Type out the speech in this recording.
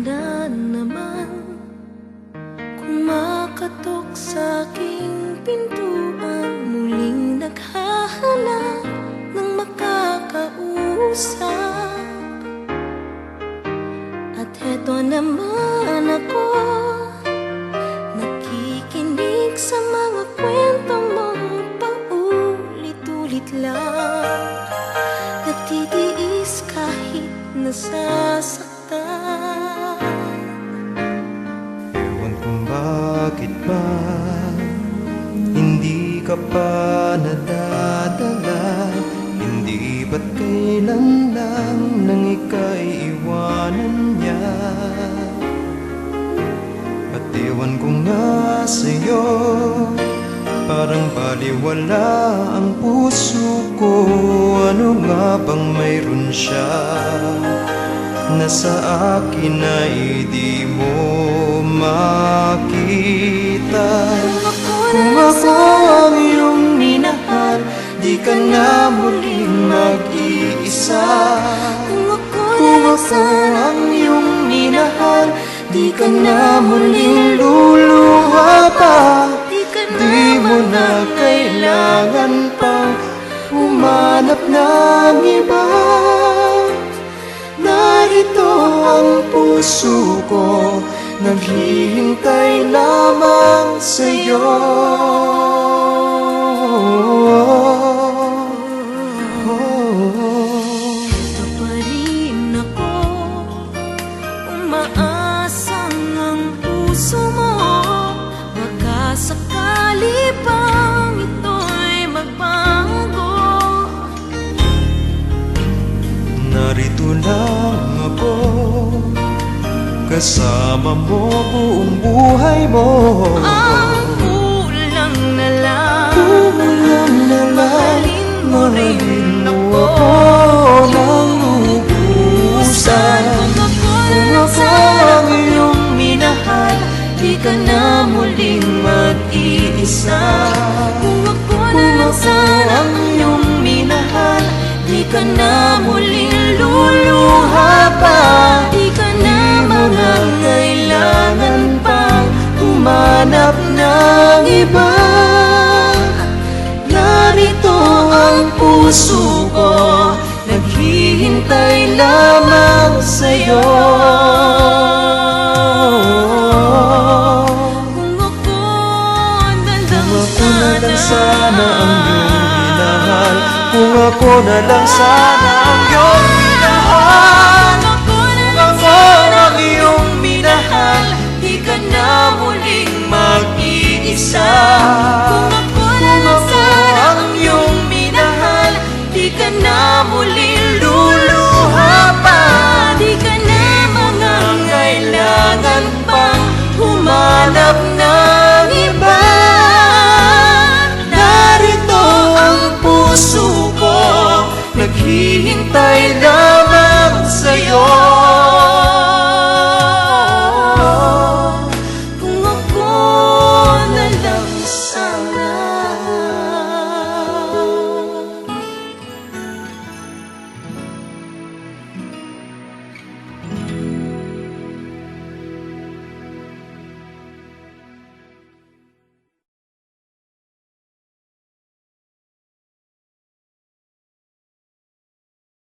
na naman kumakatok sa aking pintuan, muling naghahanap ng makakausap. At heto naman ako, nakikinig sa mga kwento mong paulit-ulit lang, nagtitiis kahit nasasaktan. Ewan kung bakit ba hindi ka pa nadadala, hindi ba't kailan lang nang ika'y iwanan niya. At ewan ko nga sa'yo, parang baliwala ang puso ko. Ano nga bang mayroon siya na sa akin ay di mo makita? Kung ako ang iyong minahal, di ka na muling mag-iisa. Kung ako ang iyong minahal, di ka na muling luluha pa. Di mo na kailangan pang humanap ng iba. Narito ang puso ko, naghihintay lamang sa'yo. Ito pa rin ako, umaasang ang puso mo, baka sakali pang ito'y magbago. Narito lang ako, kasama mo buong buhay mo. Ang kulang na lang, mahalin mo rin ako ng lubusan. Kung ako ang iyong minahal, di ka na muling mag-iisa. Kung ako ang iyong minahal, di ka na muling luluha pa. Di ka na kailangan pang humanap ng iba. Narito ang puso ko, naghihintay lamang sa'yo. Kung ako na lang sana ang iyong minahal, kung ako na lang sana ang iyong minahal, kung ako ang iyong minahal, di ka na muling mag-iisa. Kung ako ang iyong minahal, di ka na muling luluha pa. Di ka na kailangan pang humanap ng iba. Narito ang puso ko, naghihintay lamang sa'yo.